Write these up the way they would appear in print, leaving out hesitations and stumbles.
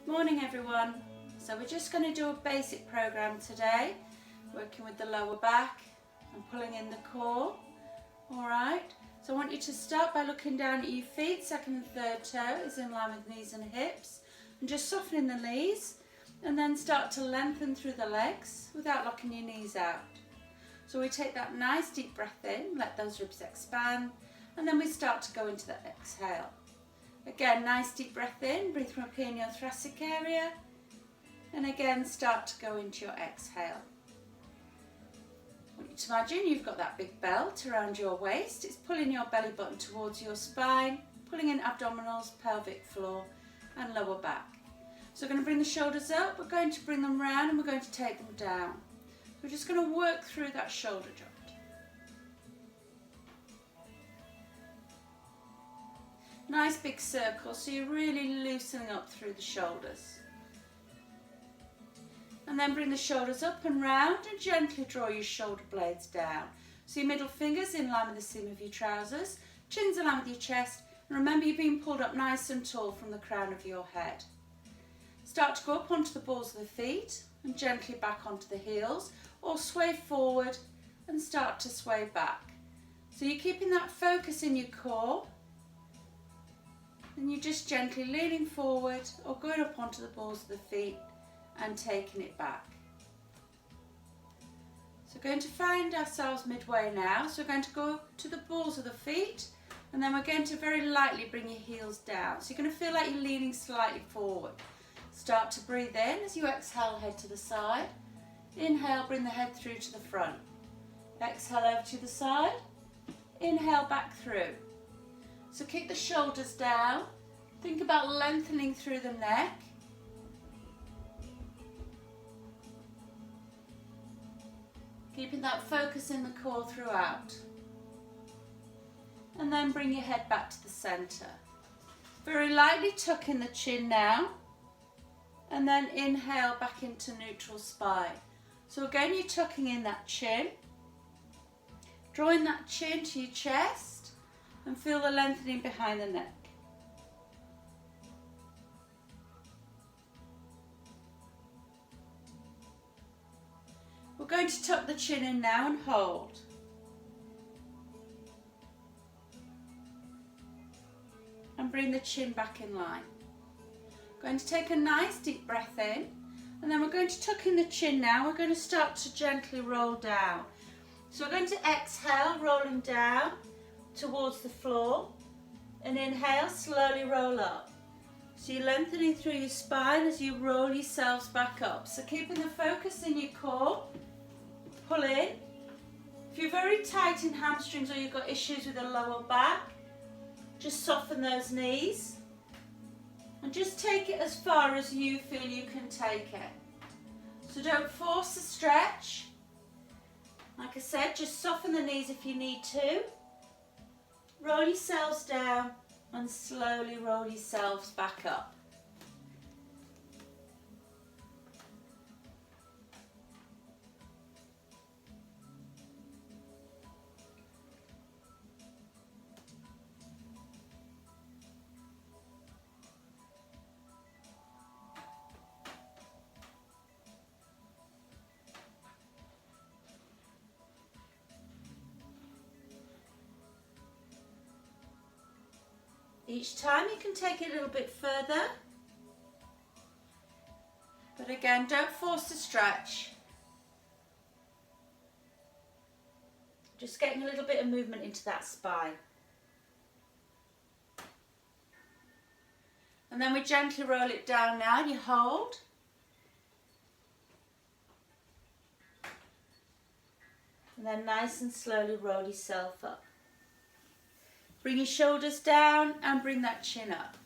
Morning everyone. So we're just going to do a basic program today, working with the lower back and pulling in the core. Alright, so I want you to start by looking down at your feet. Second and third toe is in line with knees and hips, and just softening the knees, and then start to lengthen through the legs without locking your knees out. So we take that nice deep breath in, let those ribs expand, and then we start to go into that exhale. Again, nice deep breath in, breathe from up here in your thoracic area, and again start to go into your exhale. I want you to imagine you've got that big belt around your waist. It's pulling your belly button towards your spine, pulling in abdominals, pelvic floor and lower back. So we're going to bring the shoulders up, we're going to bring them round, and we're going to take them down. We're just going to work through that shoulder joint. Nice big circle, so you're really loosening up through the shoulders. And then bring the shoulders up and round and gently draw your shoulder blades down. So your middle fingers in line with the seam of your trousers, chin's in line with your chest, and remember you're being pulled up nice and tall from the crown of your head. Start to go up onto the balls of the feet and gently back onto the heels, or sway forward and start to sway back. So you're keeping that focus in your core, and you're just gently leaning forward or going up onto the balls of the feet and taking it back. So we're going to find ourselves midway now. So we're going to go to the balls of the feet, and then we're going to very lightly bring your heels down. So you're going to feel like you're leaning slightly forward. Start to breathe in as you exhale, head to the side. Inhale, bring the head through to the front. Exhale over to the side. Inhale, back through. So keep the shoulders down. Think about lengthening through the neck. Keeping that focus in the core throughout. And then bring your head back to the centre. Very lightly tuck in the chin now. And then inhale back into neutral spine. So again, you're tucking in that chin. Drawing that chin to your chest. And feel the lengthening behind the neck. We're going to tuck the chin in now and hold. And bring the chin back in line. Going to take a nice deep breath in, and then we're going to tuck in the chin now. We're going to start to gently roll down. So we're going to exhale, rolling down towards the floor, and inhale, slowly roll up. So you're lengthening through your spine as you roll yourselves back up. So keeping the focus in your core, pull in. If you're very tight in hamstrings or you've got issues with the lower back, just soften those knees and just take it as far as you feel you can take it. So don't force the stretch. Like I said, just soften the knees if you need to. Roll yourselves down and slowly roll yourselves back up. Each time you can take it a little bit further, but again, don't force the stretch. Just getting a little bit of movement into that spine. And then we gently roll it down now, and you hold. And then nice and slowly roll yourself up. Bring your shoulders down and bring that chin up.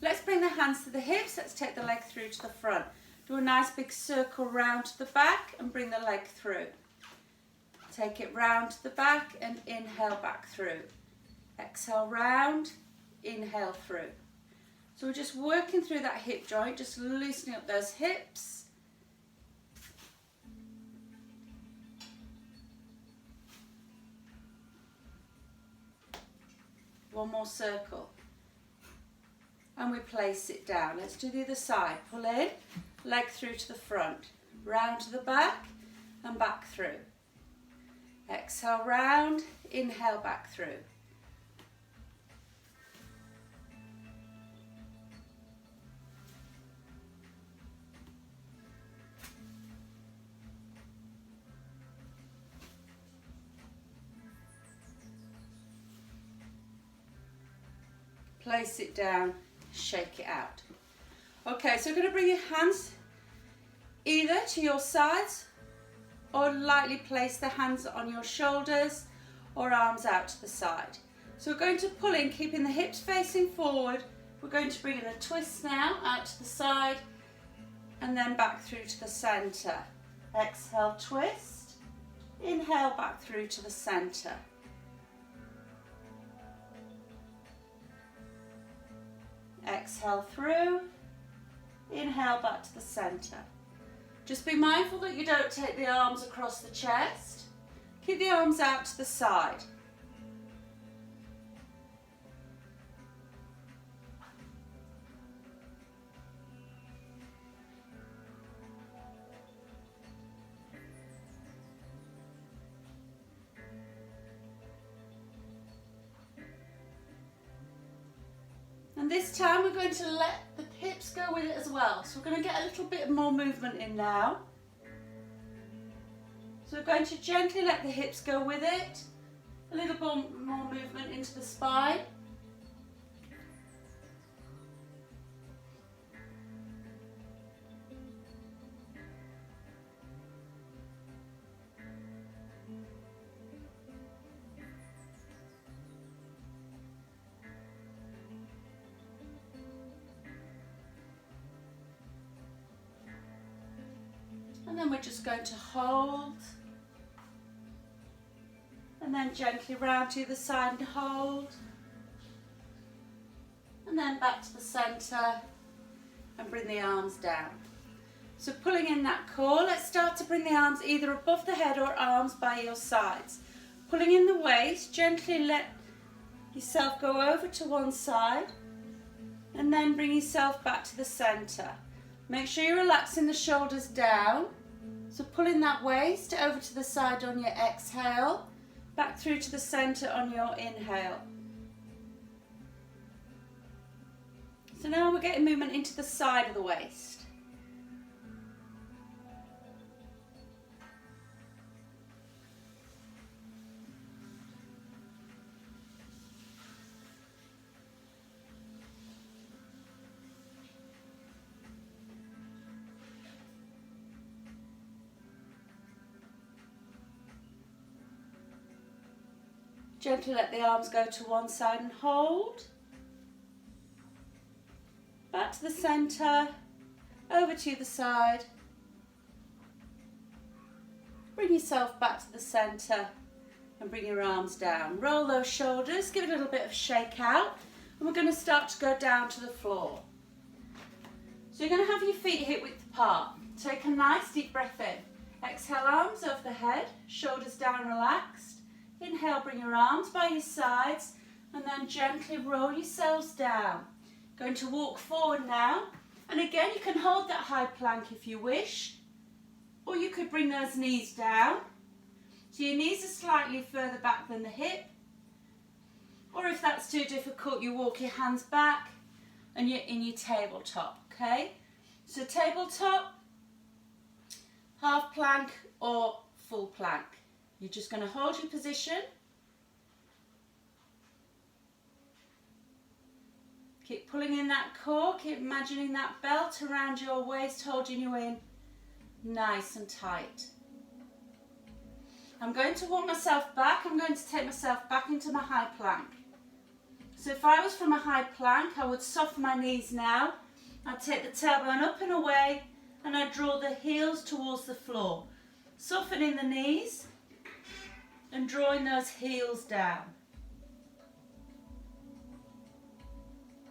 Let's bring the hands to the hips. Let's take the leg through to the front. Do a nice big circle round to the back and bring the leg through. Take it round to the back and inhale back through. Exhale round, inhale through. So we're just working through that hip joint, just loosening up those hips. One more circle. and we place it down. Let's do the other side. Pull in, leg through to the front, round to the back and back through. Exhale, round, inhale, back through. Place it down, shake it out. Okay, so we're going to bring your hands either to your sides or lightly place the hands on your shoulders or arms out to the side. So we're going to pull in, keeping the hips facing forward. We're going to bring in a twist now, out to the side and then back through to the centre. Exhale, twist. Inhale, back through to the centre. Exhale through, inhale back to the centre. Just be mindful that you don't take the arms across the chest. Keep the arms out to the side. And this time we're going to let the hips go with it as well. So we're going to get a little bit more movement in now. So we're going to gently let the hips go with it. A little bit more movement into the spine. And then we're just going to hold and then gently round to the side and hold and then back to the centre and bring the arms down. So pulling in that core, let's start to bring the arms either above the head or arms by your sides. Pulling in the waist, gently let yourself go over to one side and then bring yourself back to the centre. Make sure you're relaxing the shoulders down. So pulling that waist over to the side on your exhale, back through to the centre on your inhale. So now we're getting movement into the side of the waist. Gently let the arms go to one side and hold. Back to the centre, over to the side. Bring yourself back to the centre and bring your arms down. Roll those shoulders, give it a little bit of a shake out, and we're going to start to go down to the floor. So you're going to have your feet hip width apart. Take a nice deep breath in. Exhale, arms over the head, shoulders down, relaxed. Inhale, bring your arms by your sides and then gently roll yourselves down. Going to walk forward now, and again you can hold that high plank if you wish, or you could bring those knees down. So your knees are slightly further back than the hip, or if that's too difficult you walk your hands back and you're in your tabletop, okay? So tabletop, half plank or full plank. You're just going to hold your position. Keep pulling in that core, keep imagining that belt around your waist holding you in nice and tight. I'm going to walk myself back, I'm going to take myself back into my high plank. So if I was from a high plank, I would soften my knees now. I'd take the tailbone up and away and I'd draw the heels towards the floor. Softening the knees and drawing those heels down.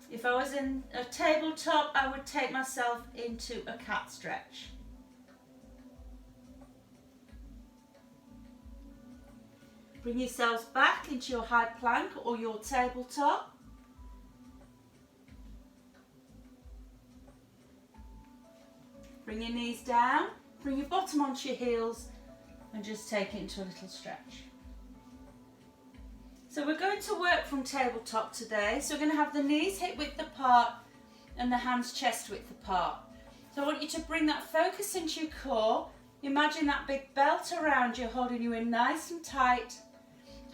If I was in a tabletop, I would take myself into a cat stretch. Bring yourselves back into your high plank or your tabletop. Bring your knees down, bring your bottom onto your heels and just take it into a little stretch. So we're going to work from tabletop today. So we're going to have the knees hip width apart and the hands chest width apart. So I want you to bring that focus into your core. Imagine that big belt around you holding you in nice and tight.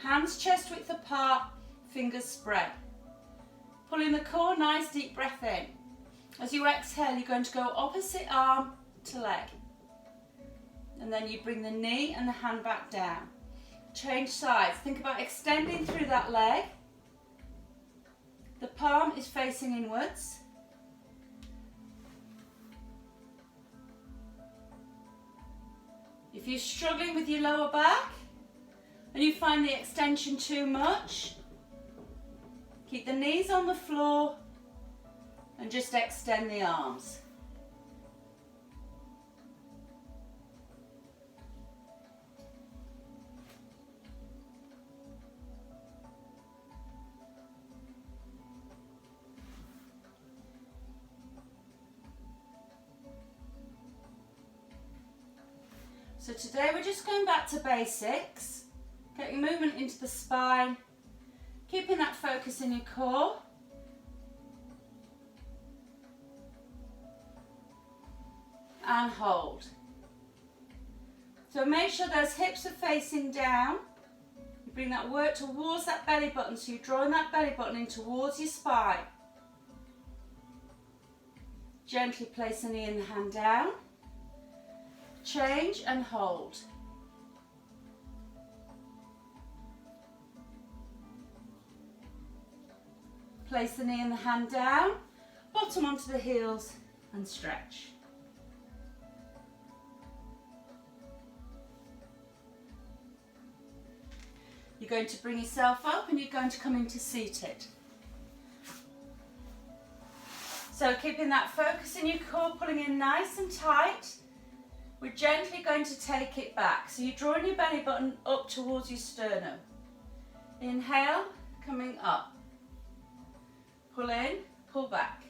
Hands chest width apart, fingers spread. Pulling the core, nice deep breath in. As you exhale, you're going to go opposite arm to leg. And then you bring the knee and the hand back down. Change sides. Think about extending through that leg. The palm is facing inwards. If you're struggling with your lower back and you find the extension too much, keep the knees on the floor and just extend the arms. So today we're just going back to basics, getting movement into the spine, keeping that focus in your core. And hold. So make sure those hips are facing down. You bring that work towards that belly button, so you're drawing that belly button in towards your spine. Gently place the knee and the hand down. Change and hold. Place the knee and the hand down, bottom onto the heels and stretch. You're going to bring yourself up and you're going to come into seated. So keeping that focus in your core, pulling in nice and tight. We're gently going to take it back. So you're drawing your belly button up towards your sternum. Inhale, coming up. Pull in, pull back.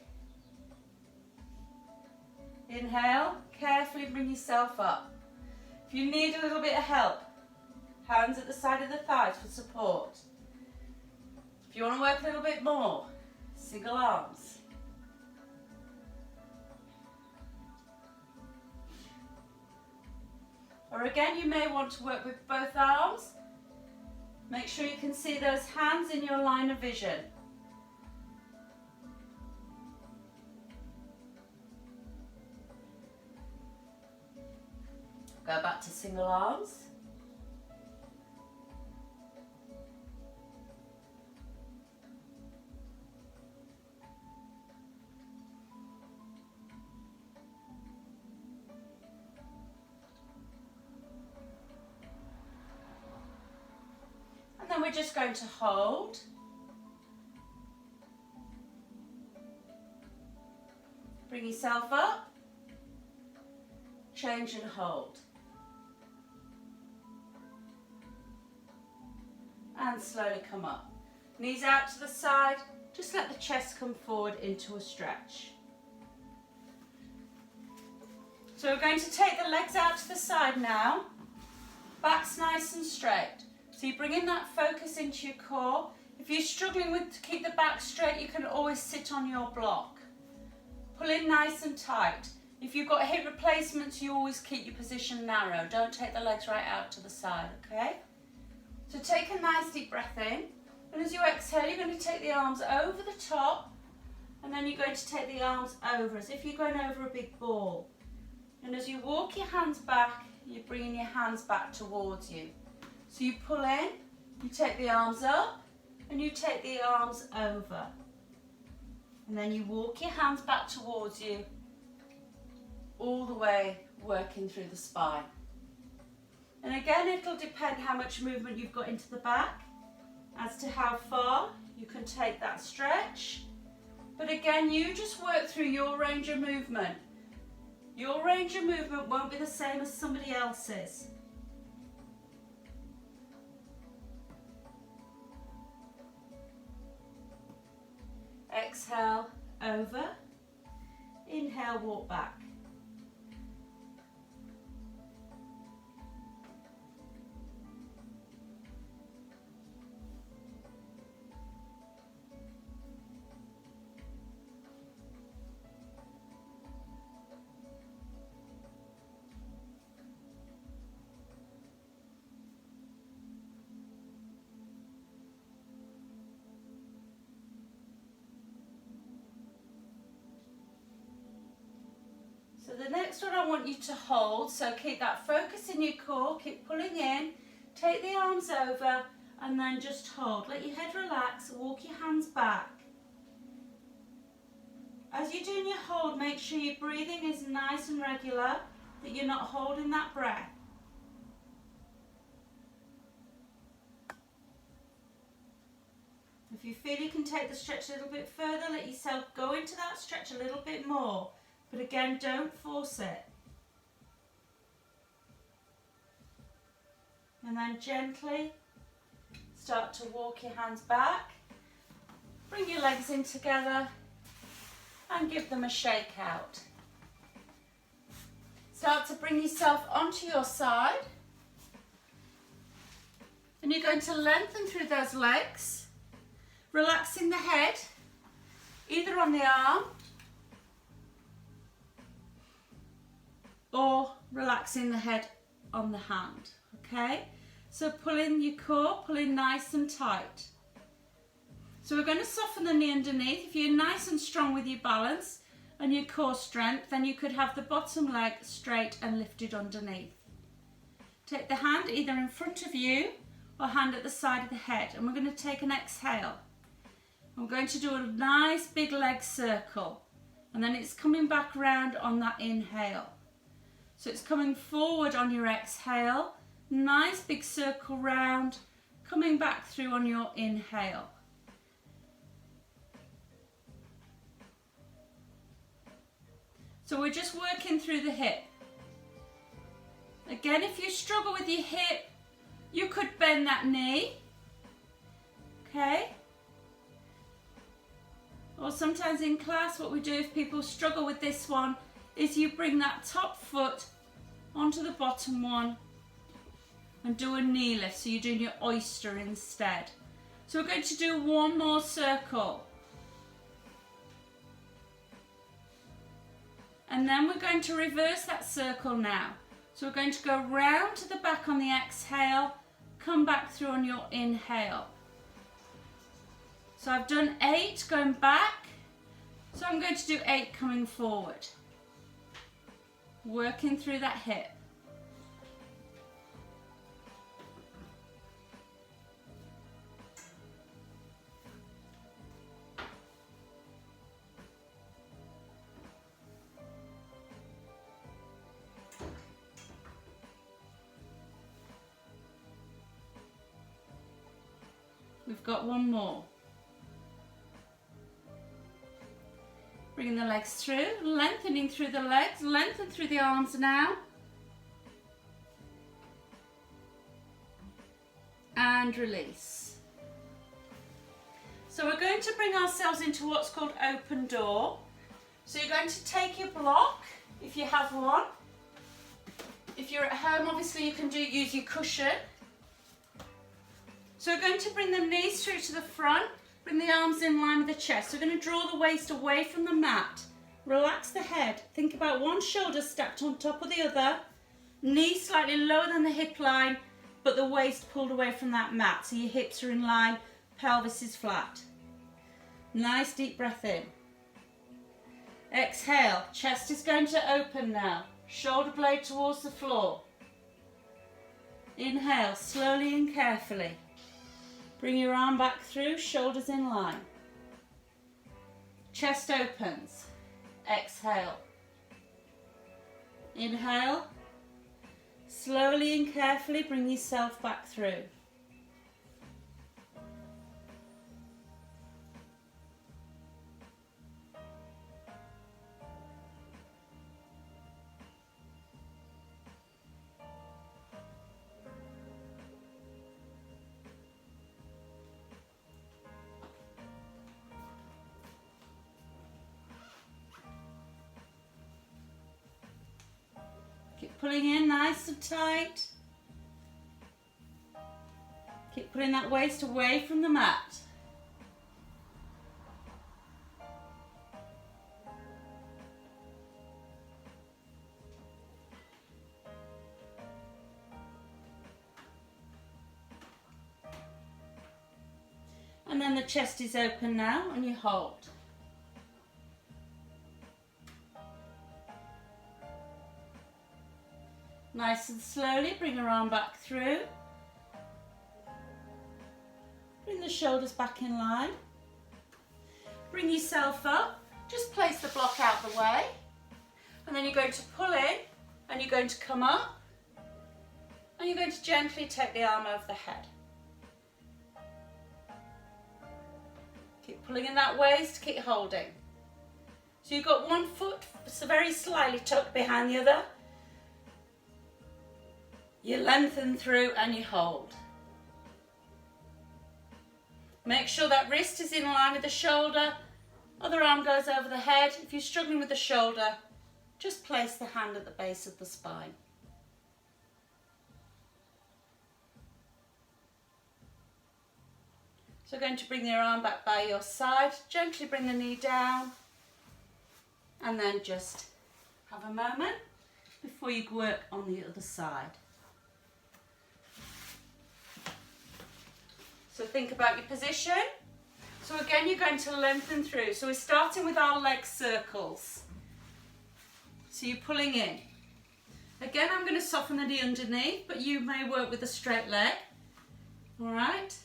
Inhale, carefully bring yourself up. If you need a little bit of help, hands at the side of the thighs for support. If you want to work a little bit more, single arms. Or again, you may want to work with both arms. Make sure you can see those hands in your line of vision. Go back to single arms. And then we're just going to hold. Bring yourself up. Change and hold. And slowly come up. Knees out to the side. Just let the chest come forward into a stretch. So we're going to take the legs out to the side now. Back's nice and straight. So you bring in that focus into your core. If you're struggling to keep the back straight, you can always sit on your block. Pull in nice and tight. If you've got hip replacements, you always keep your position narrow. Don't take the legs right out to the side, okay? So take a nice deep breath in. And as you exhale, you're going to take the arms over the top. And then you're going to take the arms over as if you're going over a big ball. And as you walk your hands back, you're bringing your hands back towards you. So you pull in, you take the arms up, and you take the arms over. And then you walk your hands back towards you, all the way working through the spine. And again, it'll depend how much movement you've got into the back, as to how far you can take that stretch. But again, you just work through your range of movement. Your range of movement won't be the same as somebody else's. Exhale, over. Inhale, walk back. the next one I want you to hold, so keep that focus in your core, keep pulling in, take the arms over and then just hold. Let your head relax, walk your hands back. As you're doing your hold, make sure your breathing is nice and regular, that you're not holding that breath. If you feel you can take the stretch a little bit further, let yourself go into that stretch a little bit more. But again, don't force it. And then gently start to walk your hands back. Bring your legs in together and give them a shake out. Start to bring yourself onto your side. And you're going to lengthen through those legs, relaxing the head, either on the arm or relaxing the head on the hand, okay? So pull in your core, pull in nice and tight. So we're going to soften the knee underneath. If you're nice and strong with your balance and your core strength, then you could have the bottom leg straight and lifted underneath. Take the hand either in front of you or hand at the side of the head, and we're going to take an exhale. I'm going to do a nice big leg circle, and then it's coming back round on that inhale. So it's coming forward on your exhale, nice big circle round, coming back through on your inhale. So we're just working through the hip. Again, if you struggle with your hip, you could bend that knee, okay? Or sometimes in class what we do if people struggle with this one is you bring that top foot onto the bottom one and do a knee lift, so you're doing your oyster instead. So we're going to do one more circle. And then we're going to reverse that circle now. So we're going to go round to the back on the exhale, come back through on your inhale. So I've done 8 going back, so I'm going to do 8 coming forward. Working through that hip. We've got one more. Bringing the legs through, lengthening through the legs, lengthen through the arms now. And release. So we're going to bring ourselves into what's called open door. So you're going to take your block, if you have one. If you're at home, obviously you can use your cushion. So we're going to bring the knees through to the front, bring the arms in line with the chest. So we're going to draw the waist away from the mat. Relax the head. Think about one shoulder stacked on top of the other. Knees slightly lower than the hip line, but the waist pulled away from that mat. So your hips are in line, pelvis is flat. Nice deep breath in. Exhale, chest is going to open now. Shoulder blade towards the floor. Inhale, slowly and carefully. Bring your arm back through, shoulders in line. Chest opens. Exhale. Inhale. Slowly and carefully bring yourself back through. Keep pulling in nice and tight. Keep pulling that waist away from the mat. And then the chest is open now and you hold. Nice and slowly, bring your arm back through. Bring the shoulders back in line. Bring yourself up. Just place the block out the way. And then you're going to pull in and you're going to come up. And you're going to gently take the arm over the head. Keep pulling in that waist, keep holding. So you've got one foot so very slightly tucked behind the other. You lengthen through and you hold. Make sure that wrist is in line with the shoulder. Other arm goes over the head. If you're struggling with the shoulder, just place the hand at the base of the spine. So going to bring your arm back by your side, gently bring the knee down, and then just have a moment before you work on the other side. So think about your position. So again, you're going to lengthen through. So we're starting with our leg circles. So you're pulling in. Again, I'm going to soften the knee underneath, but you may work with a straight leg. All right.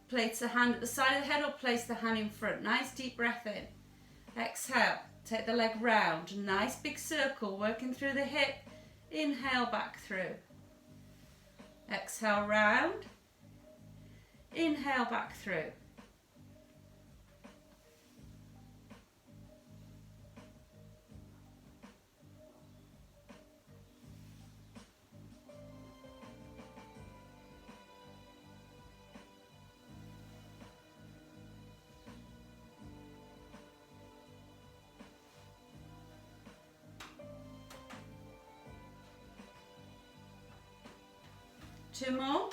Place the hand at the side of the head or place the hand in front. Nice deep breath in. Exhale. Take the leg round. Nice big circle, working through the hip. Inhale back through. Exhale round. Inhale back through. Two more.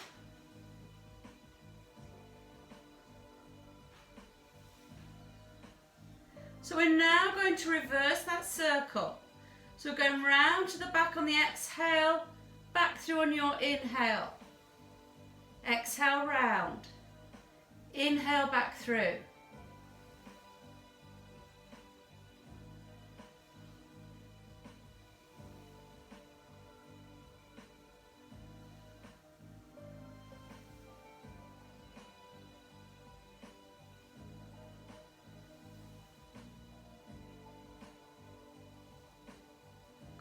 So we're now going to reverse that circle. So we're going round to the back on the exhale, back through on your inhale. Exhale round. Inhale back through.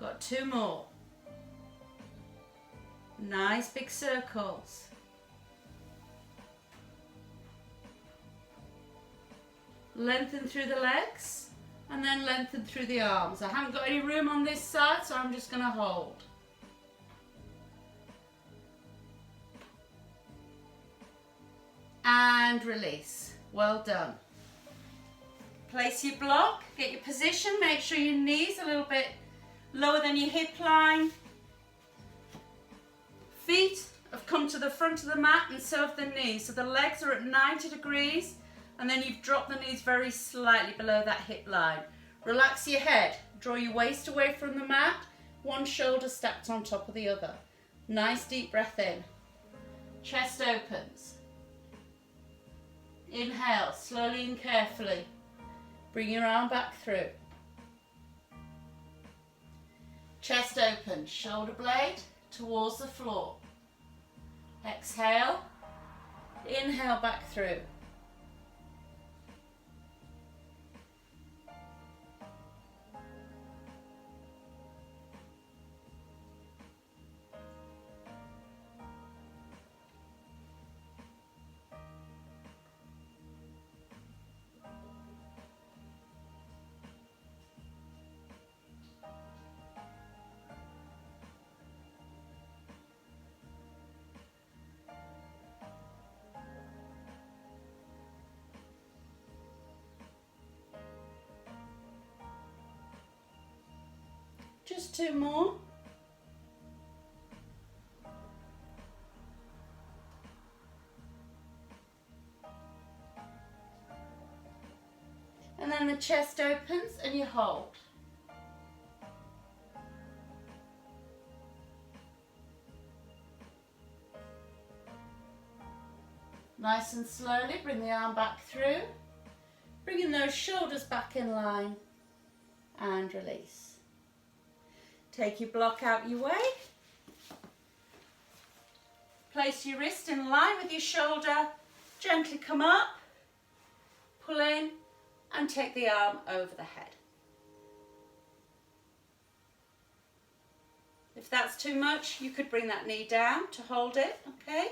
Got two more. Nice big circles. Lengthen through the legs and then lengthen through the arms. I haven't got any room on this side, so I'm just going to hold. And release. Well done. Place your block, get your position, make sure your knees are a little bit lower than your hip line. Feet have come to the front of the mat and so have the knees. So the legs are at 90 degrees and then you've dropped the knees very slightly below that hip line. Relax your head. Draw your waist away from the mat. One shoulder stacked on top of the other. Nice deep breath in. Chest opens. Inhale, slowly and carefully. Bring your arm back through. Chest open, shoulder blade towards the floor. Exhale, inhale back through. Just two more. And then the chest opens and you hold. Nice and slowly, bring the arm back through, bringing those shoulders back in line and release. Take your block out your way. Place your wrist in line with your shoulder. Gently come up, pull in, and take the arm over the head. If that's too much, you could bring that knee down to hold it, okay?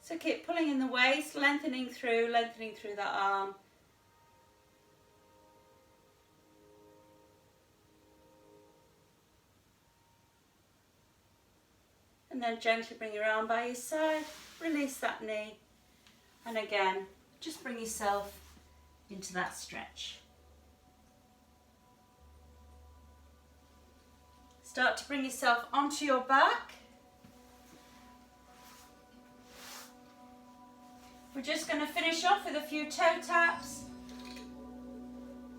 So keep pulling in the waist, lengthening through that arm. And then gently bring your arm by your side, release that knee, and again, just bring yourself into that stretch. Start to bring yourself onto your back. We're just going to finish off with a few toe taps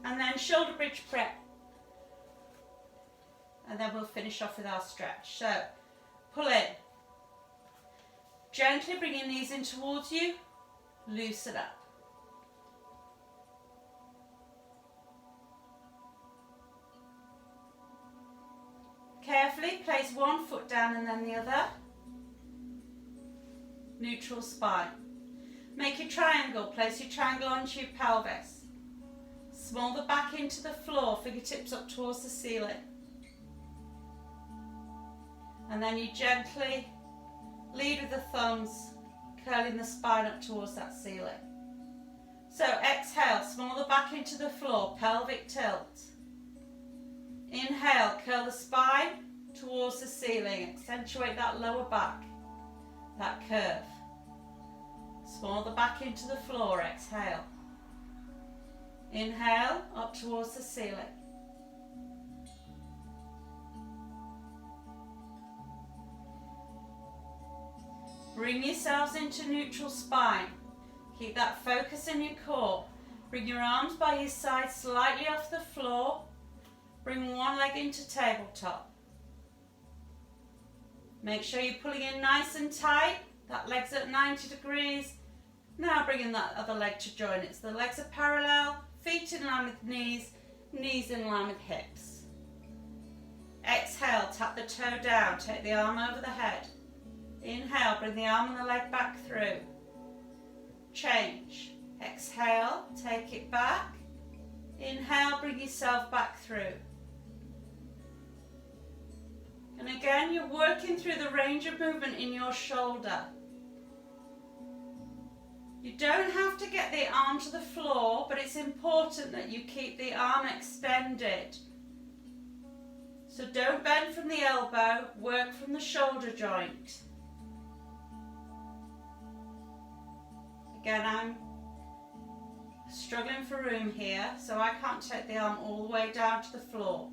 and then shoulder bridge prep. And then we'll finish off with our stretch. So, pull in. Gently bring your knees in towards you. Loosen up. Carefully place one foot down and then the other. Neutral spine. Make your triangle. Place your triangle onto your pelvis. Small the back into the floor, fingertips up towards the ceiling. And then you gently lead with the thumbs, curling the spine up towards that ceiling. So exhale, small the back into the floor, pelvic tilt. Inhale, curl the spine towards the ceiling, accentuate that lower back, that curve. Small the back into the floor, exhale. Inhale, up towards the ceiling. Bring yourselves into neutral spine. Keep that focus in your core. Bring your arms by your side slightly off the floor. Bring one leg into tabletop. Make sure you're pulling in nice and tight. That leg's at 90 degrees. Now bringing that other leg to join it. So the legs are parallel, feet in line with knees, knees in line with hips. Exhale, tap the toe down, take the arm over the head. Inhale, bring the arm and the leg back through. Change. Exhale, take it back. Inhale, bring yourself back through. And again, you're working through the range of movement in your shoulder. You don't have to get the arm to the floor, but it's important that you keep the arm extended. So don't bend from the elbow, work from the shoulder joint. Again, I'm struggling for room here, so I can't take the arm all the way down to the floor.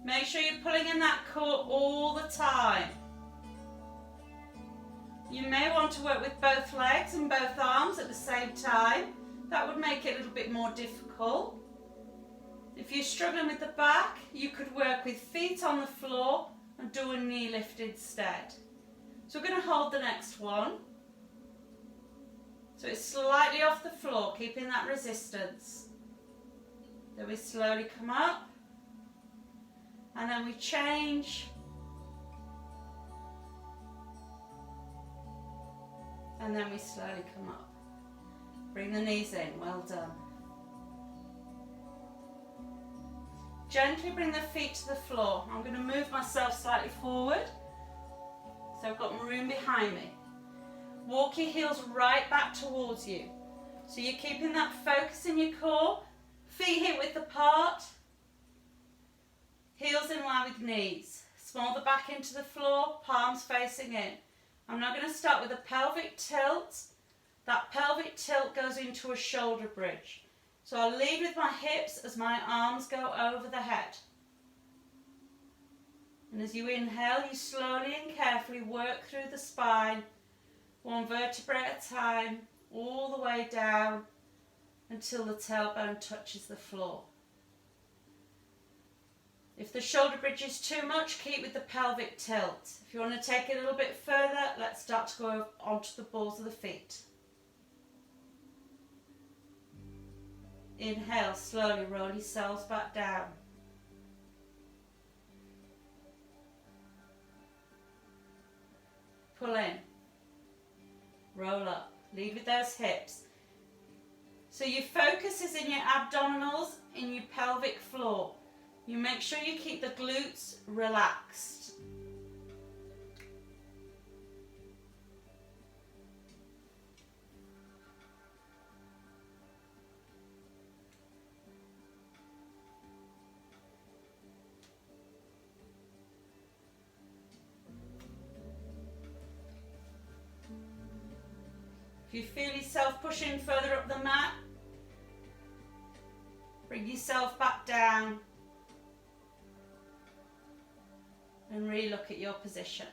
Make sure you're pulling in that core all the time. You may want to work with both legs and both arms at the same time. That would make it a little bit more difficult. If you're struggling with the back, you could work with feet on the floor and do a knee lift instead. So we're going to hold the next one. So it's slightly off the floor, keeping that resistance. Then we slowly come up. And then we change. And then we slowly come up. Bring the knees in, well done. Gently bring the feet to the floor. I'm going to move myself slightly forward. So I've got room behind me. Walk your heels right back towards you. So you're keeping that focus in your core. Feet hip width apart. Heels in line with knees. Small the back into the floor, palms facing in. I'm now going to start with a pelvic tilt. That pelvic tilt goes into a shoulder bridge. So I'll lead with my hips as my arms go over the head. And as you inhale, you slowly and carefully work through the spine, one vertebrae at a time, all the way down until the tailbone touches the floor. If the shoulder bridge is too much, keep with the pelvic tilt. If you want to take it a little bit further, let's start to go onto the balls of the feet. Inhale, slowly roll yourselves back down. Pull in. Roll up. Lead with those hips. So your focus is in your abdominals, in your pelvic floor. You make sure you keep the glutes relaxed. If you feel yourself pushing further up the mat, bring yourself back down and re-look at your position.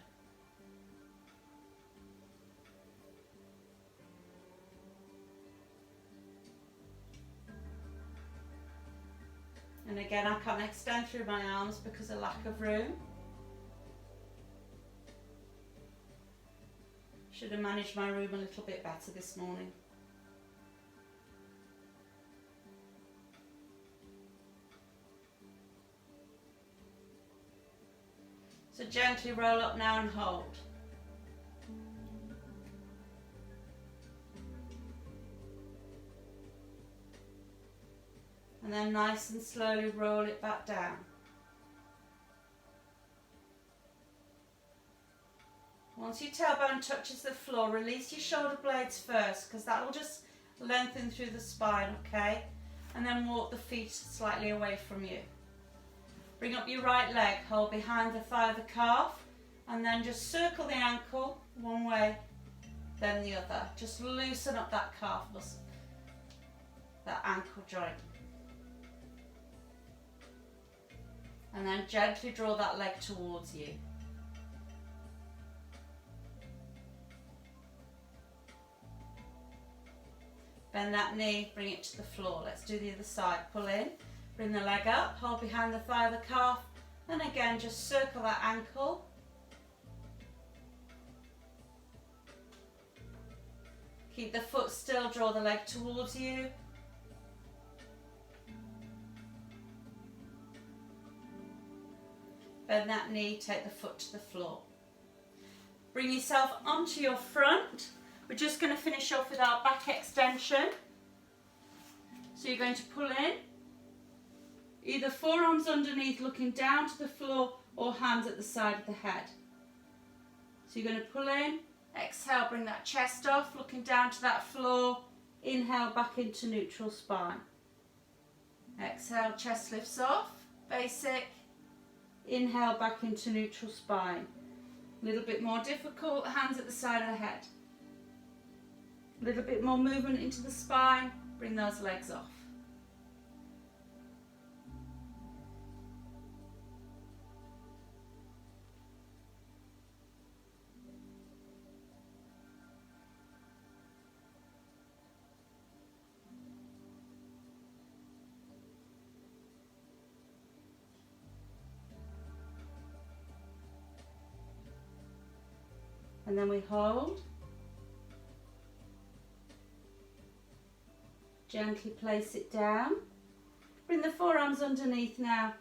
And again, I can't extend through my arms because of lack of room. Should have managed my room a little bit better this morning. So gently roll up now and hold. And then nice and slowly roll it back down. Once your tailbone touches the floor, release your shoulder blades first, because that will just lengthen through the spine, okay? And then walk the feet slightly away from you. Bring up your right leg, hold behind the thigh of the calf, and then just circle the ankle one way, then the other. Just loosen up that calf muscle, that ankle joint. And then gently draw that leg towards you. Bend that knee, bring it to the floor. Let's do the other side. Pull in, bring the leg up, hold behind the thigh of the calf, and again just circle that ankle. Keep the foot still, draw the leg towards you. Bend that knee, take the foot to the floor. Bring yourself onto your front. We're just going to finish off with our back extension. So you're going to pull in, either forearms underneath looking down to the floor or hands at the side of the head. So you're going to pull in, exhale, bring that chest off, looking down to that floor. Inhale, back into neutral spine. Exhale, chest lifts off, basic. Inhale, back into neutral spine. A little bit more difficult, hands at the side of the head. A little bit more movement into the spine, bring those legs off. And then we hold. Gently place it down. Bring the forearms underneath now.